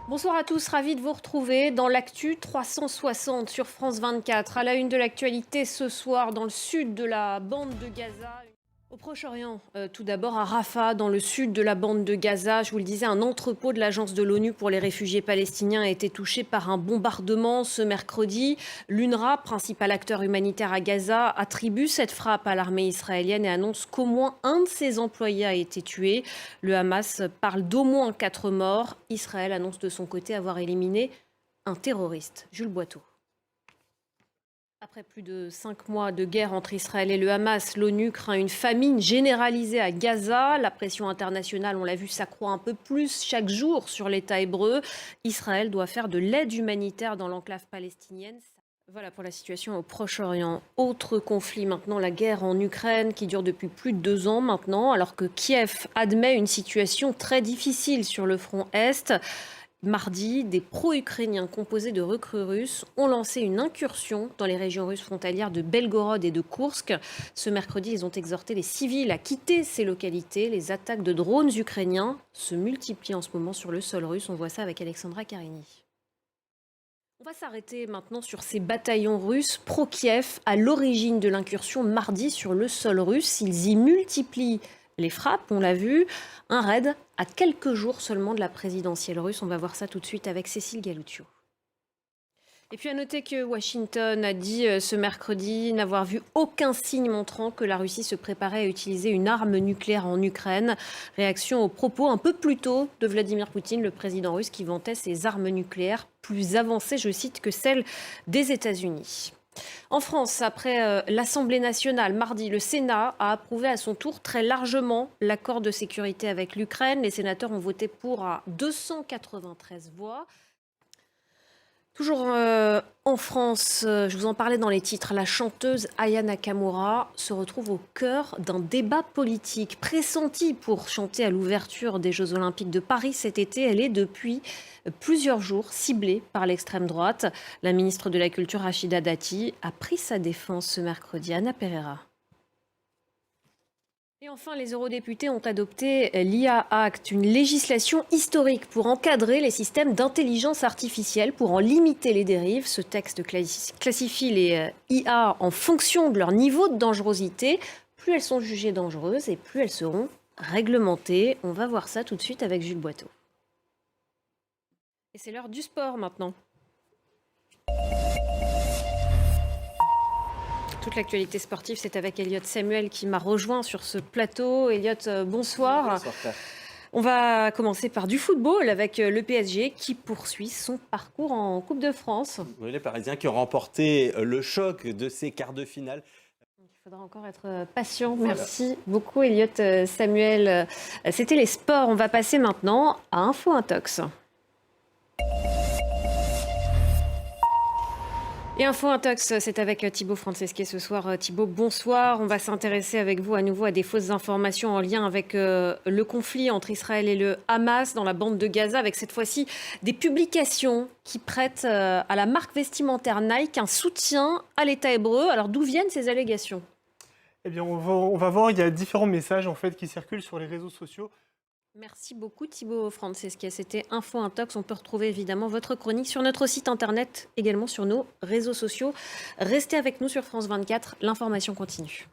Bonsoir à tous, ravi de vous retrouver dans l'actu 360 sur France 24. À la une de l'actualité ce soir, dans le sud de la bande de Gaza. Au Proche-Orient, tout d'abord à Rafah, dans le sud de la bande de Gaza. Je vous le disais, un entrepôt de l'Agence de l'ONU pour les réfugiés palestiniens a été touché par un bombardement ce mercredi. L'UNRWA, principal acteur humanitaire à Gaza, attribue cette frappe à l'armée israélienne et annonce qu'au moins un de ses employés a été tué. Le Hamas parle d'au moins 4 morts. Israël annonce de son côté avoir éliminé un terroriste. Jules Boiteau. Après plus de 5 mois de guerre entre Israël et le Hamas, l'ONU craint une famine généralisée à Gaza. La pression internationale, on l'a vu, s'accroît un peu plus chaque jour sur l'État hébreu. Israël doit faire de l'aide humanitaire dans l'enclave palestinienne. Voilà pour la situation au Proche-Orient. Autre conflit maintenant, la guerre en Ukraine qui dure depuis plus de 2 ans maintenant, alors que Kiev admet une situation très difficile sur le front Est. Mardi, des pro-ukrainiens composés de recrues russes ont lancé une incursion dans les régions russes frontalières de Belgorod et de Koursk. Ce mercredi, ils ont exhorté les civils à quitter ces localités. Les attaques de drones ukrainiens se multiplient en ce moment sur le sol russe. On voit ça avec Alexandra Karini. On va s'arrêter maintenant sur ces bataillons russes pro-Kiev à l'origine de l'incursion mardi sur le sol russe. Ils y multiplient les frappes, on l'a vu. Un raid à quelques jours seulement de la présidentielle russe. On va voir ça tout de suite avec Cécile Galuccio. Et puis à noter que Washington a dit ce mercredi n'avoir vu aucun signe montrant que la Russie se préparait à utiliser une arme nucléaire en Ukraine. Réaction aux propos un peu plus tôt de Vladimir Poutine, le président russe qui vantait ses armes nucléaires plus avancées, je cite, que celles des États-Unis. En France, après l'Assemblée nationale, mardi, le Sénat a approuvé à son tour très largement l'accord de sécurité avec l'Ukraine. Les sénateurs ont voté pour à 293 voix. Toujours en France, je vous en parlais dans les titres, la chanteuse Aya Nakamura se retrouve au cœur d'un débat politique. Pressentie pour chanter à l'ouverture des Jeux Olympiques de Paris cet été, elle est depuis plusieurs jours ciblée par l'extrême droite. La ministre de la Culture, Rachida Dati, a pris sa défense ce mercredi. Anna Pereira. Et enfin, les eurodéputés ont adopté l'IA Act, une législation historique pour encadrer les systèmes d'intelligence artificielle, pour en limiter les dérives. Ce texte classifie les IA en fonction de leur niveau de dangerosité. Plus elles sont jugées dangereuses et plus elles seront réglementées. On va voir ça tout de suite avec Jules Boiteau. Et c'est l'heure du sport maintenant. Toute l'actualité sportive, c'est avec Elliot Samuel qui m'a rejoint sur ce plateau. Elliot, bonsoir. Bonsoir Claire. On va commencer par du football avec le PSG qui poursuit son parcours en Coupe de France. Oui, les Parisiens qui ont remporté le choc de ces quarts de finale. Il faudra encore être patient. Merci beaucoup Elliot Samuel. C'était les sports. On va passer maintenant à Info Intox. Et Info Intox, c'est avec Thibaut Francesquet ce soir. Thibaut, bonsoir. On va s'intéresser avec vous à nouveau à des fausses informations en lien avec le conflit entre Israël et le Hamas dans la bande de Gaza, avec cette fois-ci des publications qui prêtent à la marque vestimentaire Nike un soutien à l'État hébreu. Alors d'où viennent ces allégations ? Eh bien, on va voir, il y a différents messages en fait qui circulent sur les réseaux sociaux. Merci beaucoup Thibaut Francesquet. C'était Info Intox. On peut retrouver évidemment votre chronique sur notre site internet, également sur nos réseaux sociaux. Restez avec nous sur France 24, l'information continue.